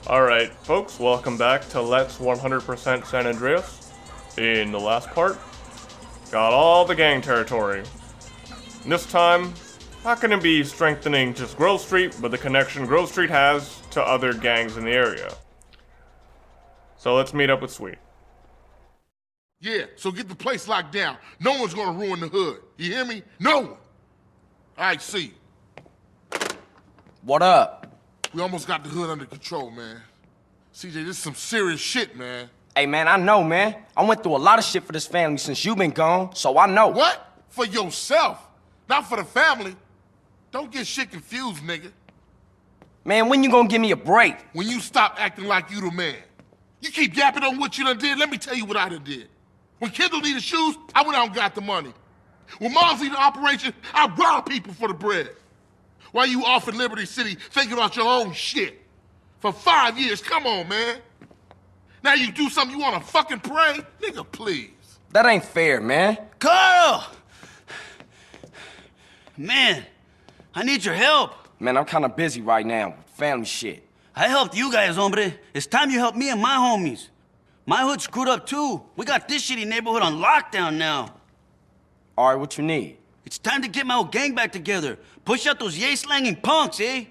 Alright, folks, welcome back to Let's 100% San Andreas. In the last part, got all the gang territory. And this time, not gonna be strengthening just Grove Street, but the connection Grove Street has to other gangs in the area. So let's meet up with Sweet. Yeah, so get the place locked down. No one's gonna ruin the hood. You hear me? No one. All right, see. What up? We almost got the hood under control, man. CJ, this is some serious shit, man. Hey, man, I know, man. I went through a lot of shit for this family since you've been gone, so I know. What? For yourself, not for the family. Don't get shit confused, nigga. Man, when you gonna give me a break? When you stop acting like you the man. You keep yapping on what you done did, let me tell you what I done did. When Kendall needed shoes, I went out and got the money. When Mars needed operation, I robbed people for the bread. While you off in Liberty City thinking about your own shit. For 5 years, come on, man. Now you do something you wanna fucking pray? Nigga, please. That ain't fair, man. Carl! Man, I need your help. Man, I'm kinda busy right now with family shit. I helped you guys, hombre. It's time you help me and my homies. My hood's screwed up too. We got this shitty neighborhood on lockdown now. All right, what you need? It's time to get my old gang back together. Push out those yay-slanging punks, eh?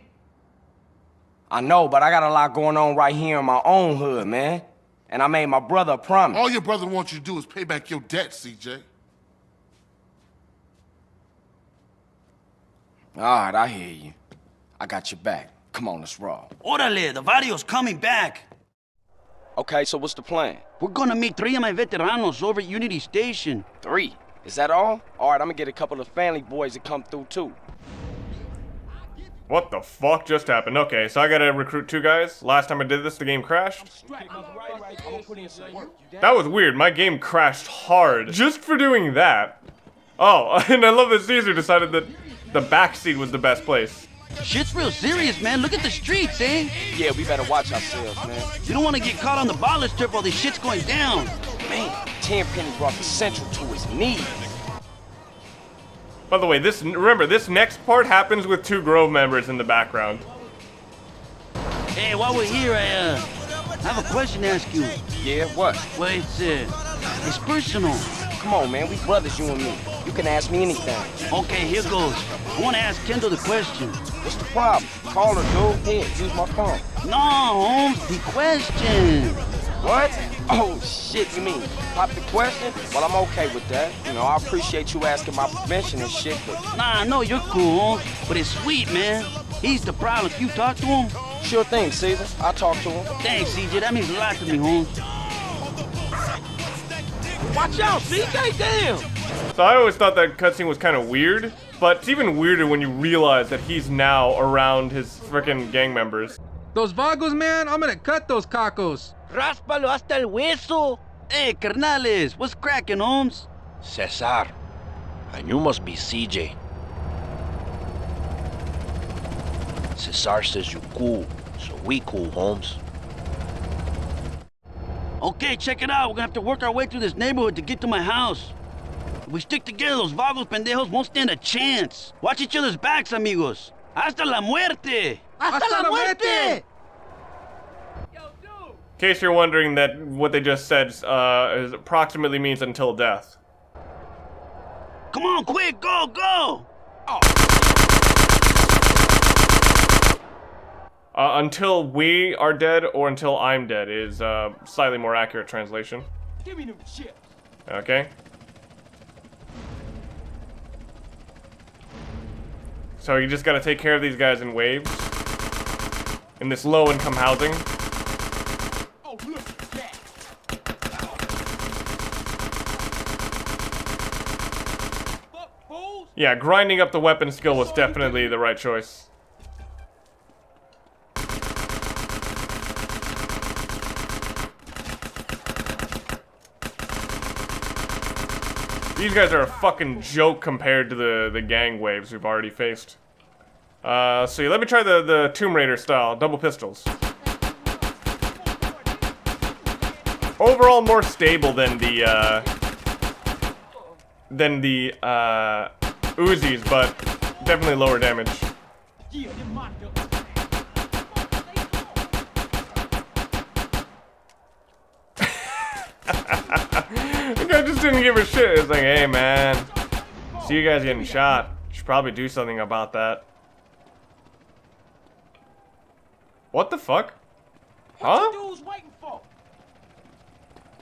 I know, but I got a lot going on right here in my own hood, man. And I made my brother a promise. All your brother wants you to do is pay back your debt, CJ. All right, I hear you. I got your back. Come on, let's roll. Orale, the Vario's coming back. Okay, so what's the plan? We're gonna meet 3 of my veteranos over at Unity Station. 3? Is that all? All right, I'm gonna get a couple of family boys to come through, too. What the fuck just happened? Okay, so I gotta recruit 2 guys. Last time I did this, the game crashed. That was weird. My game crashed hard just for doing that. Oh, and I love that Cesar decided that the backseat was the best place. Shit's real serious, man. Look at the streets, eh? Yeah, we better watch ourselves, man. You don't want to get caught on the baller strip while this shit's going down. Man, Tenpenny brought the Central to his knees. By the way, remember, this next part happens with 2 Grove members in the background. Hey, while we're here, I have a question to ask you. Yeah, what? Well, it's personal. Come on, man, we brothers, you and me. You can ask me anything. Okay, here goes. I want to ask Kendall the question. What's the problem? Call her, dude. Here, use my phone. No, Holmes, the question. What? Oh, shit, you mean pop the question? Well, I'm okay with that. You know, I appreciate you asking my permission and shit, but... Nah, I know you're cool, Holmes, but it's Sweet, man. He's the problem. Can you talk to him? Sure thing, Cesar. I'll talk to him. Thanks, CJ. That means a lot to me, Holmes. Watch out, CJ, damn! So I always thought that cutscene was kind of weird, but it's even weirder when you realize that he's now around his frickin' gang members. Those vagos, man, I'm gonna cut those cacos. Ráspalo hasta el hueso. Hey, carnales, what's cracking, Holmes? Cesar, and you must be CJ. Cesar says you cool, so we cool, Holmes. Okay, check it out. We're gonna have to work our way through this neighborhood to get to my house. If we stick together, those vagos pendejos won't stand a chance. Watch each other's backs, amigos. Hasta la muerte! Hasta la muerte! In case you're wondering, that what they just said is approximately means until death. Come on, quick, go, go! Until we are dead or until I'm dead is slightly more accurate translation. Give me them shit. Okay. So you just gotta take care of these guys in waves. In this low-income housing. Oh, look at that. Fuck, fools. Yeah, grinding up the weapon skill was definitely the right choice. These guys are a fucking joke compared to the gang waves we've already faced. So let me try the Tomb Raider style, double pistols. Overall more stable than the Uzis, but definitely lower damage. The guy just didn't give a shit. It's like, hey man, see you guys getting shot. Should probably do something about that. What the fuck? Huh? What you dudes waiting for?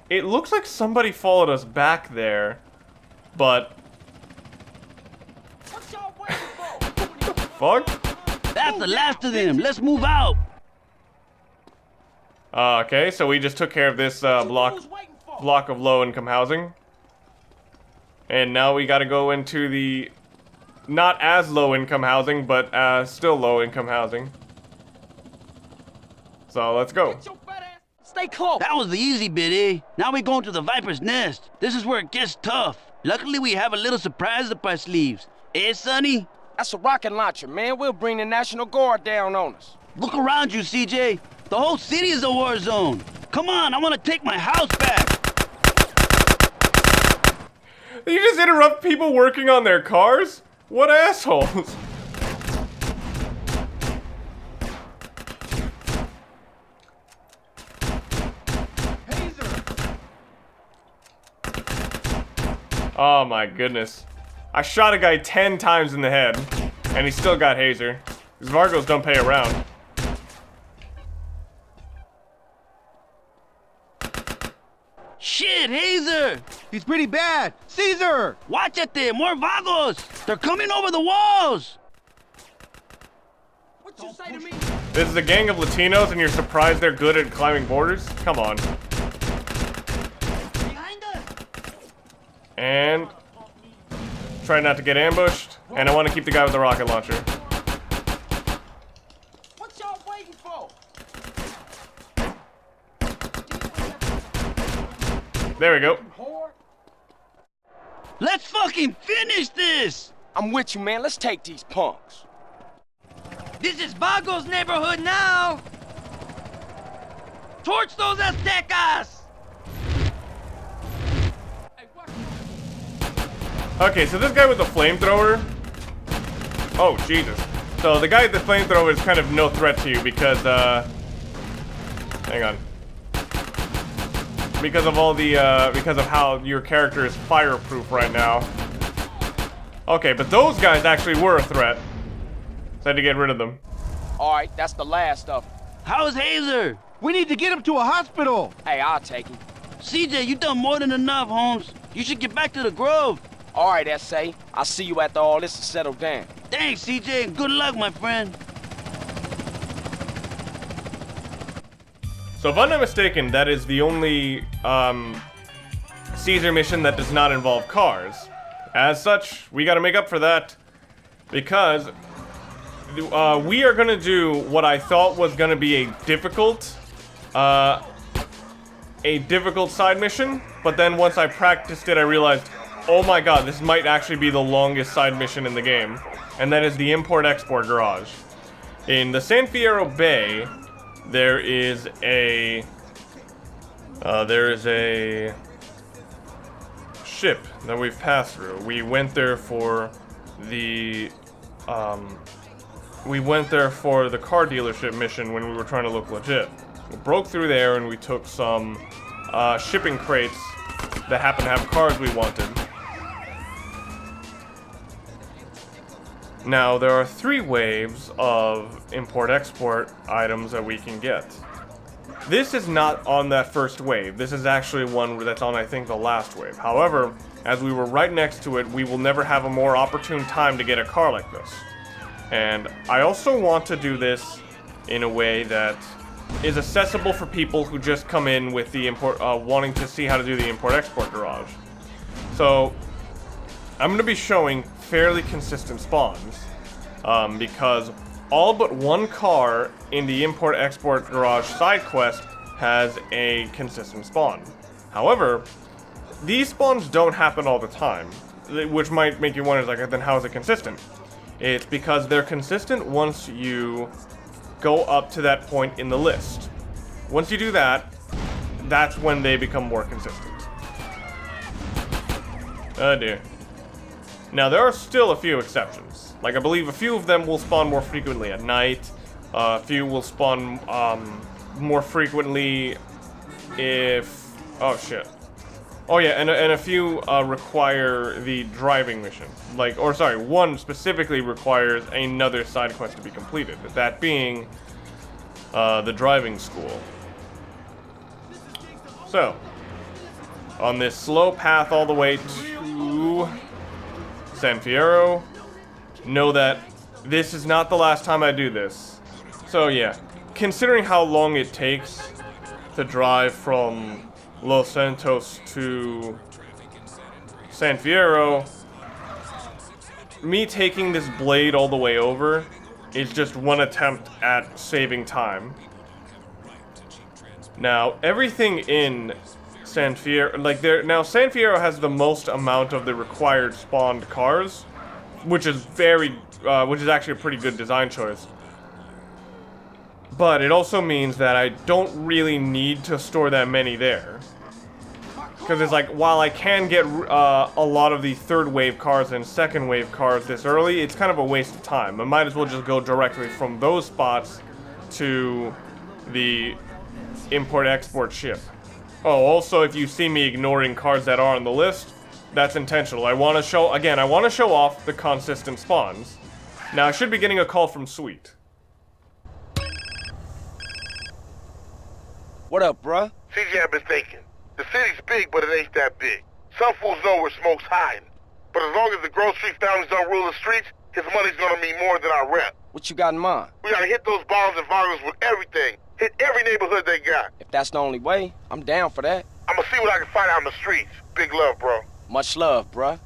It looks like somebody followed us back there, but What y'all waiting for? fuck? That's the last of them. Let's move out. Okay, so we just took care of this block of low-income housing. And now we gotta go into the not as low-income housing, but still low-income housing. So let's go. Get your fat ass. Stay close. That was the easy bit, eh? Now we're going to the Viper's Nest. This is where it gets tough. Luckily, we have a little surprise up our sleeves. Eh, Sonny? That's a rocket launcher, man. We'll bring the National Guard down on us. Look around you, CJ. The whole city is a war zone. Come on, I want to take my house back. You just interrupt people working on their cars? What assholes? Oh my goodness. I shot a guy 10 times in the head, and he still got Hazer. These Vargos don't pay around. Shit, Hazer! He's pretty bad. Cesar! Watch it there, more Vagos! They're coming over the walls! What you say to me? This is a gang of Latinos, and you're surprised they're good at climbing borders? Come on. Behind us. And try not to get ambushed. And I want to keep the guy with the rocket launcher. What y'all waiting for? There we go. Whore. Let's fucking finish this! I'm with you, man. Let's take these punks. This is Vago's neighborhood now. Torch those Aztecas. Hey, watch. Okay, so this guy with the flamethrower. Oh, Jesus. So the guy with the flamethrower is kind of no threat to you because, hang on. Because of all the, because of how your character is fireproof right now. Okay, but those guys actually were a threat. So I had to get rid of them. All right, that's the last of them. How's Hazer? We need to get him to a hospital. Hey, I'll take him. CJ, you done more than enough, Holmes. You should get back to the Grove. All right, S.A. I'll see you after all this is settled down. Thanks, CJ, and good luck, my friend. So if I'm not mistaken, that is the only Caesar mission that does not involve cars. As such, we gotta make up for that because we are gonna do what I thought was gonna be a difficult side mission, but then once I practiced it, I realized, oh my god, this might actually be the longest side mission in the game, and that is the import-export garage. In the San Fierro Bay, there is a ship that we've passed through. We went there for the car dealership mission when we were trying to look legit. We broke through there and we took some shipping crates that happened to have cars we wanted. Now, there are 3 waves of import-export items that we can get. This is not on that first wave. This is actually one that's on, I think, the last wave. However, as we were right next to it, we will never have a more opportune time to get a car like this. And I also want to do this in a way that is accessible for people who just come in with the wanting to see how to do the import-export garage. So, I'm going to be showing fairly consistent spawns, because all but one car in the import-export garage side quest has a consistent spawn. However, these spawns don't happen all the time, which might make you wonder, like, then how is it consistent? It's because they're consistent once you go up to that point in the list. Once you do that, that's when they become more consistent. Oh dear. Now, there are still a few exceptions. Like, I believe a few of them will spawn more frequently at night. A few will spawn more frequently if... Oh, shit. Oh yeah, and a few require the driving mission. Like, or sorry, one specifically requires another side quest to be completed. That being the driving school. So, on this slow path all the way to San Fierro, know that this is not the last time I do this. So yeah, considering how long it takes to drive from Los Santos to San Fierro, me taking this blade all the way over is just one attempt at saving time. Now, everything in San Fierro, like now San Fierro has the most amount of the required spawned cars, which is which is actually a pretty good design choice. But it also means that I don't really need to store that many there. Because it's like, while I can get a lot of the third wave cars and second wave cars this early, it's kind of a waste of time. I might as well just go directly from those spots to the import-export ship. Oh, also, if you see me ignoring cars that are on the list, that's intentional. I want to show off the consistent spawns. Now, I should be getting a call from Sweet. What up, bruh? CJ, I've been thinking. The city's big, but it ain't that big. Some fools know where smoke's hiding. But as long as the grocery families don't rule the streets, his money's gonna mean more than our rep. What you got in mind? We gotta hit those bombs and vagos with everything. Hit every neighborhood they got. If that's the only way, I'm down for that. I'ma see what I can find out in the streets. Big love, bro. Much love, bruh.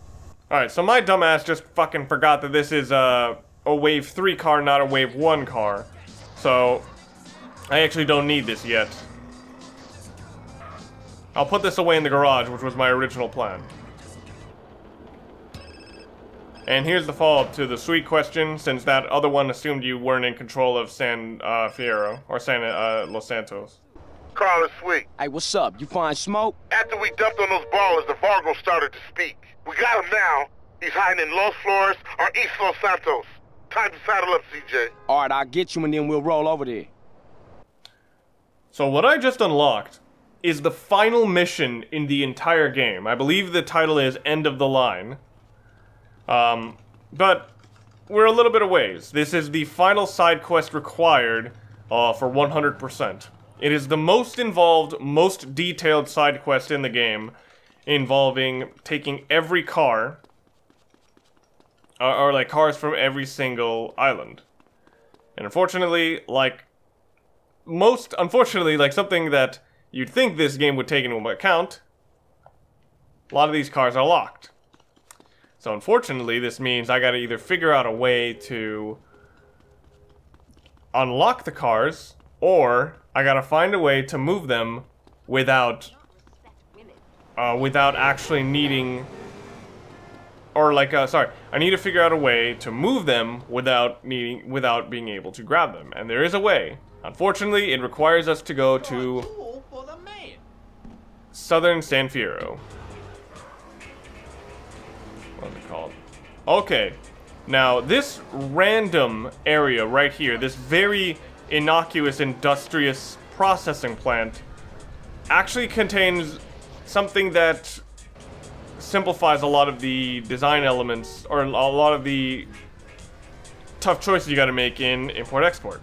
Alright, so my dumbass just fucking forgot that this is a Wave 3 car, not a Wave 1 car. So, I actually don't need this yet. I'll put this away in the garage, which was my original plan. And here's the follow-up to the Sweet question, since that other one assumed you weren't in control of San Fierro, or Los Santos. Carl is Sweet. Hey, what's up? You find smoke? After we dumped on those ballers, the Vargo started to speak. We got him now. He's hiding in Los Flores or East Los Santos. Time to saddle up, CJ. Alright, I'll get you and then we'll roll over there. So what I just unlocked is the final mission in the entire game. I believe the title is End of the Line. But we're a little bit of ways. This is the final side quest required for 100%. It is the most involved, most detailed side quest in the game, involving taking every car, or like cars from every single island. And unfortunately, like something that you'd think this game would take into account, a lot of these cars are locked. So unfortunately, this means I gotta either figure out a way to unlock the cars, or I gotta find a way to move them without actually needing, or like, I need to figure out a way to move them without being able to grab them. And there is a way. Unfortunately, it requires us to go to Southern San Fierro. What's it called? Okay. Now, this random area right here, this very innocuous, industrious processing plant, actually contains something that simplifies a lot of the design elements, or a lot of the tough choices you gotta make in import-export.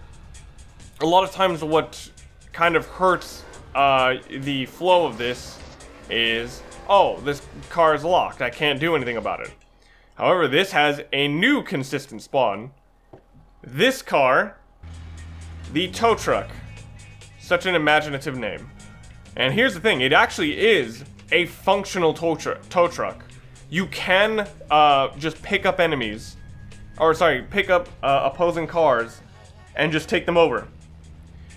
A lot of times what kind of hurts the flow of this is, oh, this car is locked, I can't do anything about it. However, this has a new consistent spawn. This car, the tow truck. Such an imaginative name. And here's the thing, it actually is a functional tow truck. You can just pick up enemies, or sorry, pick up opposing cars and just take them over.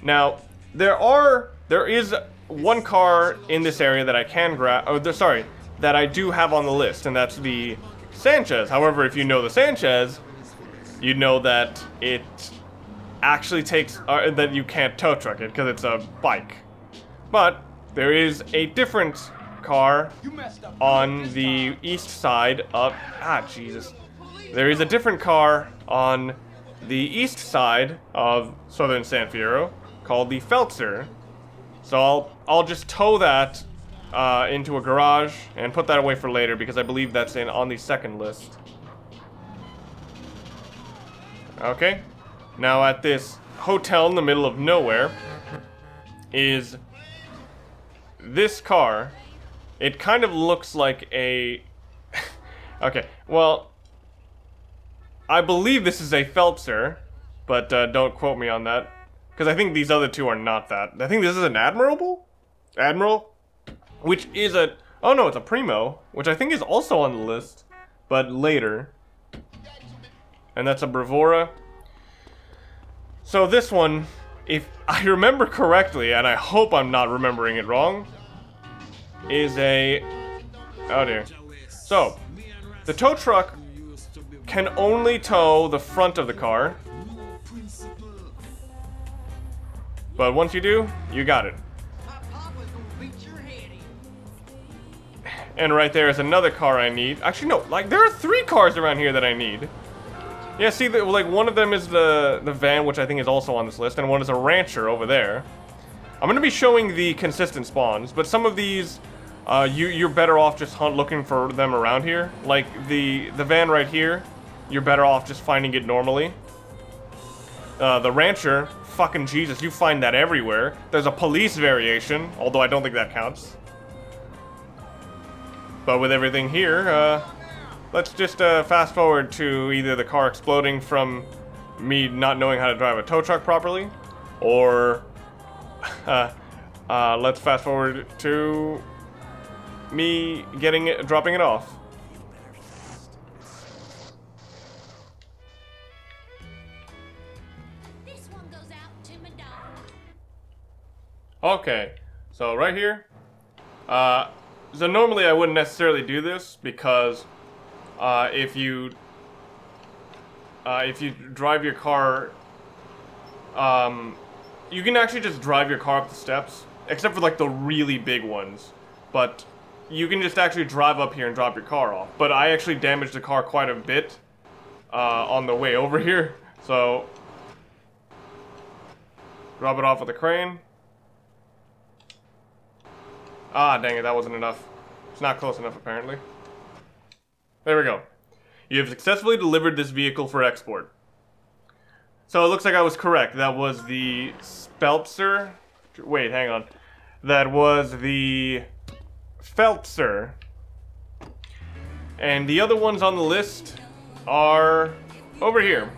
Now, there is one car in this area that I can grab, that I do have on the list, and that's the Sanchez. However, if you know the Sanchez, you know that it actually takes, that you can't tow truck it because it's a bike. But there is a different car on the east side of, Jesus. There is a different car on the east side of Southern San Fierro called the Feltzer. So I'll just tow that into a garage and put that away for later because I believe that's on the second list. Okay. Now at this hotel in the middle of nowhere is this car. It kind of looks like a... Okay, well, I believe this is a Phelpser, but don't quote me on that. Because I think these other two are not that. I think this is an Admiral? Which is a... Oh no, it's a Primo, which I think is also on the list, but later. And that's a Bravura. So this one, if I remember correctly, and I hope I'm not remembering it wrong, is a... Oh dear. So, the tow truck can only tow the front of the car. But once you do, you got it. And right there is another car I need. Actually, no, like, there are 3 cars around here that I need. Yeah, see, like, one of them is the van, which I think is also on this list, and one is a rancher over there. I'm gonna be showing the consistent spawns, but some of these, you're better off just looking for them around here. Like, the van right here, you're better off just finding it normally. The rancher, fucking Jesus, you find that everywhere. There's a police variation, although I don't think that counts. But with everything here, let's just fast forward to either the car exploding from me not knowing how to drive a tow truck properly, or let's fast forward to me dropping it off. This one goes out to my dog. Okay, so right here, so normally I wouldn't necessarily do this because if you drive your car, you can actually just drive your car up the steps, except for like the really big ones. But you can just actually drive up here and drop your car off. But I actually damaged the car quite a bit on the way over here, so drop it off with a crane. Ah, dang it, that wasn't enough. It's not close enough, apparently. There we go. You have successfully delivered this vehicle for export. So it looks like I was correct. That was the Speltzer. Wait, hang on. That was the Phelpser. And the other ones on the list are over here.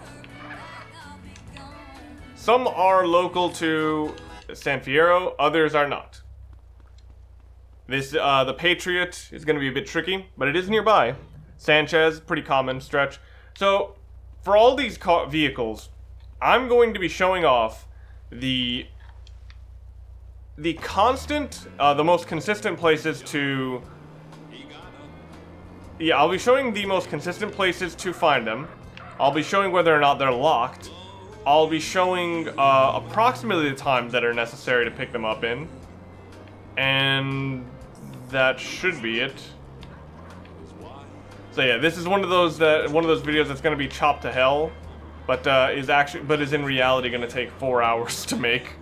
Some are local to San Fierro, others are not. This, the Patriot is going to be a bit tricky, but it is nearby. Sanchez, pretty common stretch. So, for all these vehicles, I'm going to be showing off the constant, the most consistent places to... Yeah, I'll be showing the most consistent places to find them. I'll be showing whether or not they're locked. I'll be showing approximately the times that are necessary to pick them up in. And that should be it. So yeah, this is one of those videos that's going to be chopped to hell, but is in reality going to take 4 hours to make.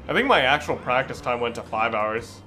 I think my actual practice time went to 5 hours.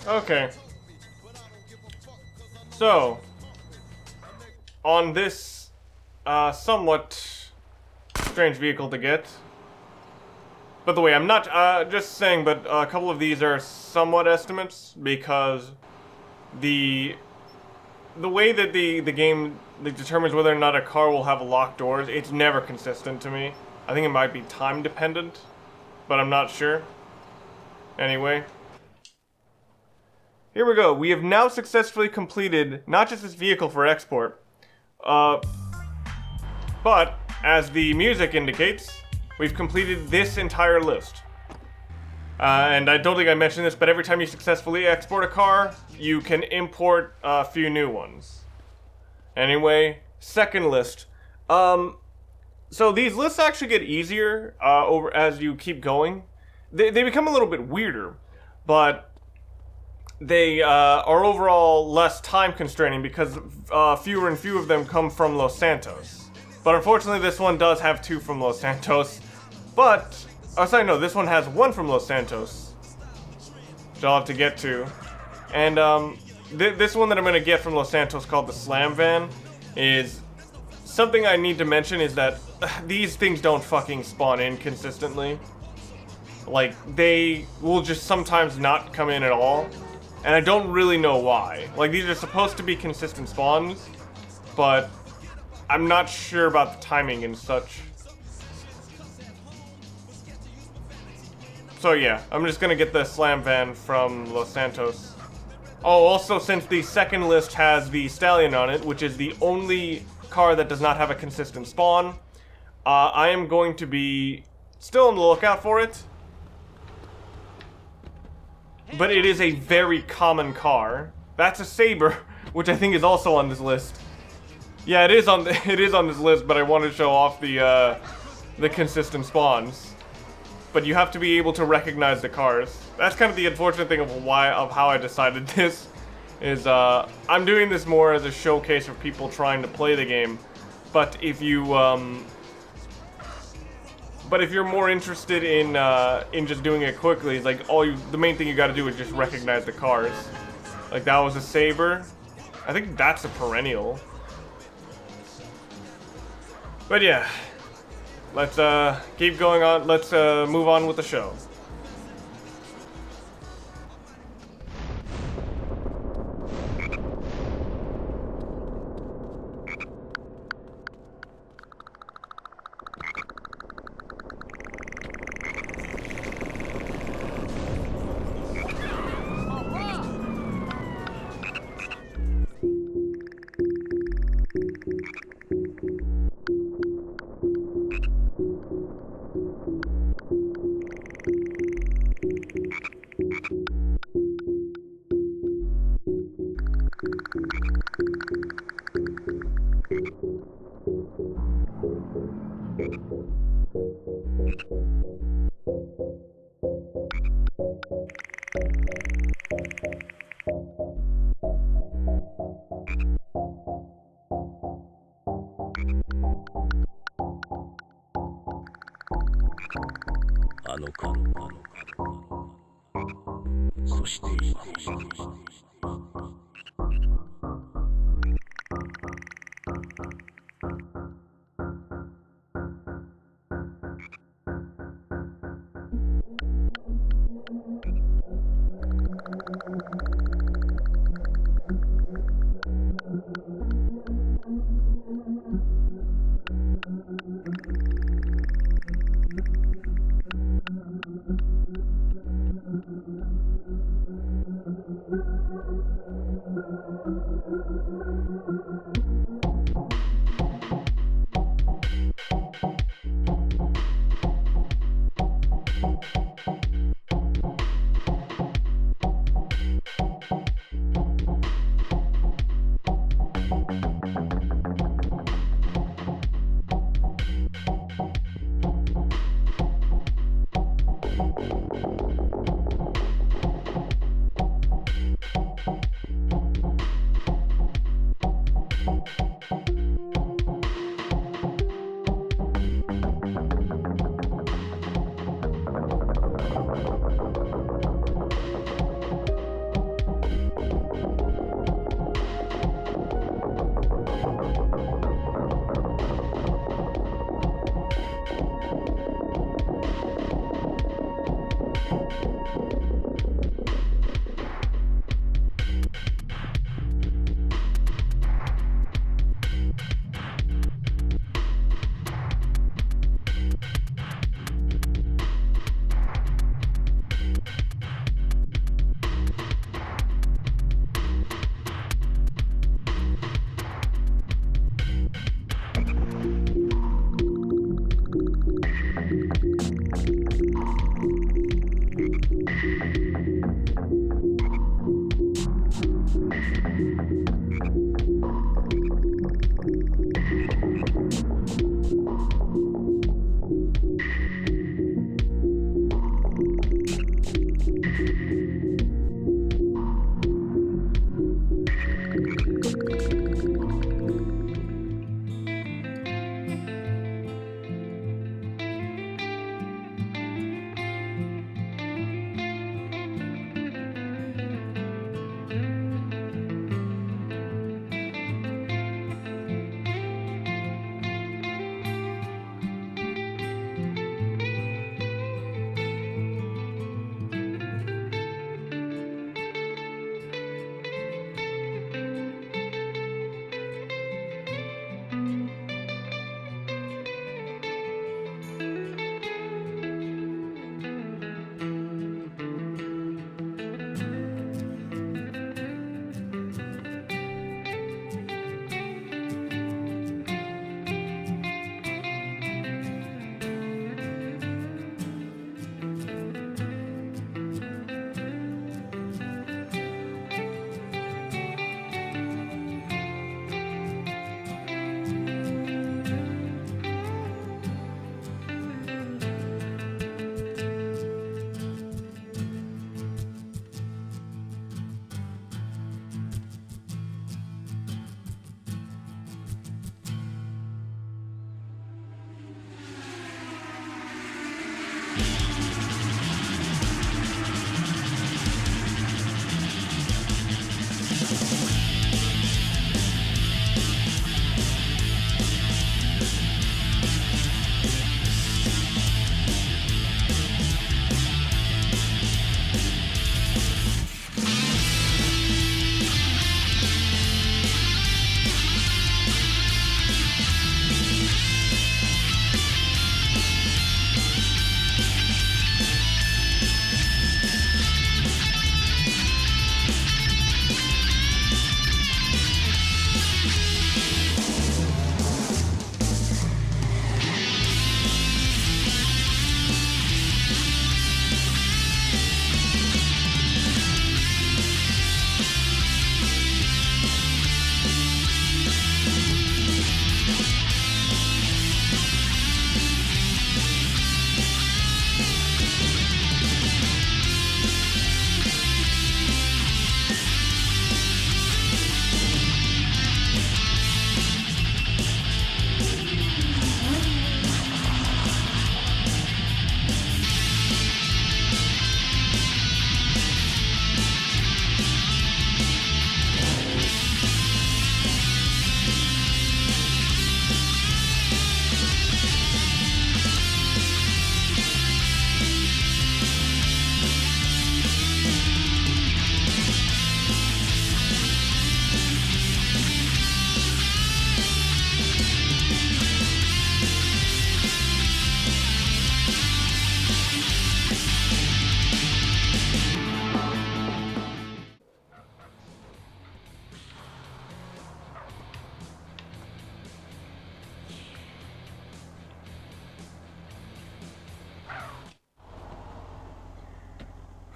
Okay. So, on this somewhat strange vehicle to get. By the way, I'm not just saying, but a couple of these are somewhat estimates because the way that the game determines whether or not a car will have locked doors, it's never consistent to me. I think it might be time dependent, but I'm not sure. Anyway. Here we go. We have now successfully completed not just this vehicle for export, but as the music indicates, we've completed this entire list. And I don't think I mentioned this, but every time you successfully export a car, you can import a few new ones. Anyway, second list. So these lists actually get easier over as you keep going. They become a little bit weirder, but they are overall less time constraining because fewer and fewer of them come from Los Santos. But unfortunately, this one does have 2 from Los Santos. But, no, this one has 1 from Los Santos, which I'll have to get to. And this one that I'm going to get from Los Santos, called the Slam Van, is something I need to mention is that these things don't fucking spawn in consistently. Like, they will just sometimes not come in at all. And I don't really know why. Like, these are supposed to be consistent spawns, but I'm not sure about the timing and such. So yeah, I'm just gonna get the Slam Van from Los Santos. Oh, also, since the second list has the Stallion on it, which is the only car that does not have a consistent spawn, I am going to be still on the lookout for it. But it is a very common car. That's a Saber, which I think is also on this list. Yeah, it is on this list, but I want to show off the consistent spawns. But you have to be able to recognize the cars. That's kind of the unfortunate thing of how I decided this. Is I'm doing this more as a showcase for people trying to play the game. But if you if you're more interested in just doing it quickly, like the main thing you got to do is just recognize the cars. Like that was a Saber. I think that's a perennial. But yeah, let's keep going on. Let's move on with the show.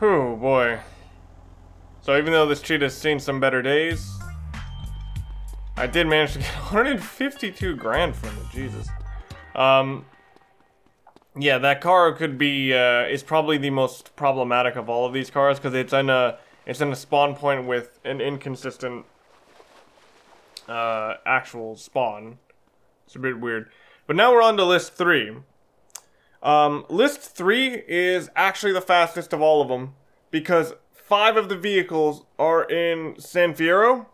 Whew, boy. So even though this cheetah's seen some better days, I did manage to get 152 grand from it, Jesus. Yeah, that car could be, is probably the most problematic of all of these cars, because it's in a spawn point with an inconsistent, actual spawn. It's a bit weird. But now we're on to list 3. List 3 is actually the fastest of all of them, because 5 of the vehicles are in San Fierro.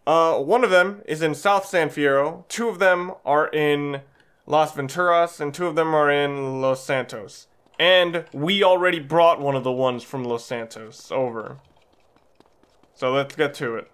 One of them is in South San Fierro, 2 of them are in Las Venturas, and 2 of them are in Los Santos. And we already brought one of the ones from Los Santos over. So let's get to it.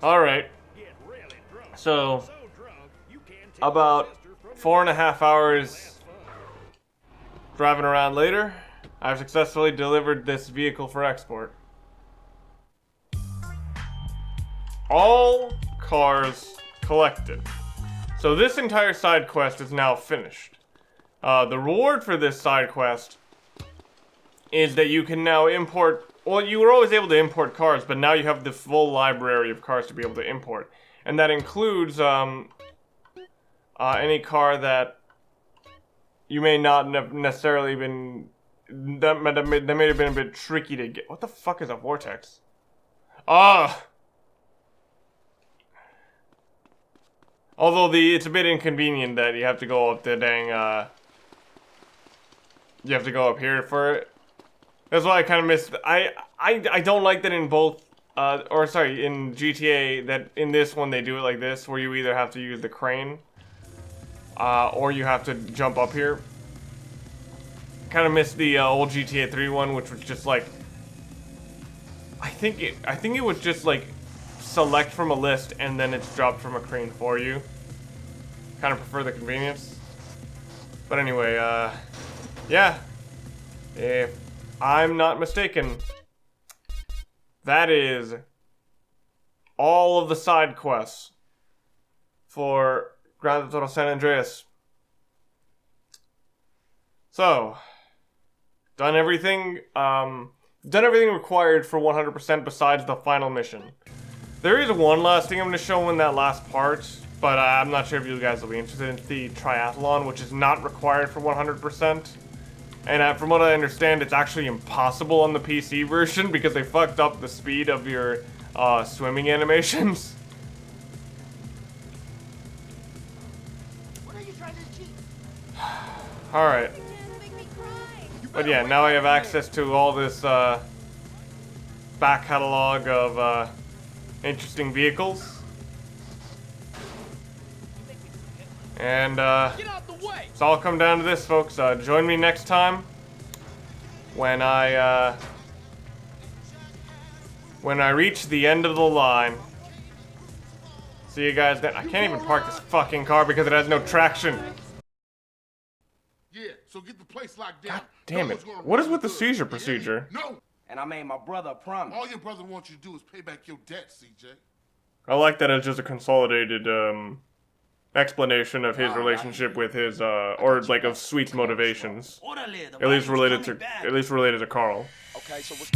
Alright. So, about 4.5 hours driving around later, I've successfully delivered this vehicle for export. All cars collected. So this entire side quest is now finished. The reward for this side quest is that you can now import, well, you were always able to import cars, but now you have the full library of cars to be able to import. And that includes any car that you may not have necessarily been, that may have been a bit tricky to get. What the fuck is a vortex? Although it's a bit inconvenient that you have to go up the dang, you have to go up here for it. That's why I kind of missed. I don't like that in both, in GTA, that in this one they do it like this, where you either have to use the crane, or you have to jump up here. Kind of missed the old GTA 3 one, which was just like, I think it was just like select from a list and then it's dropped from a crane for you. Kind of prefer the convenience. But anyway, yeah. If I'm not mistaken, that is all of the side quests for San Andreas. So, done everything required for 100% besides the final mission. There is one last thing I'm going to show in that last part, but I'm not sure if you guys will be interested in the triathlon, which is not required for 100%. And from what I understand, it's actually impossible on the PC version because they fucked up the speed of your swimming animations. Alright. But yeah, now I have access to all this back catalog of interesting vehicles. And it's all come down to this, folks. Join me next time when I reach the end of the line. See you guys then. I can't even park this fucking car because it has no traction. Yeah, so get the place locked down. God damn it. What is with the seizure procedure? No. And I made my brother a promise. All your brother wants you to do is pay back your debt, CJ. I like that it's just a consolidated explanation of his relationship with his or like of Sweet's motivations. At least related to Carl. Okay, so what's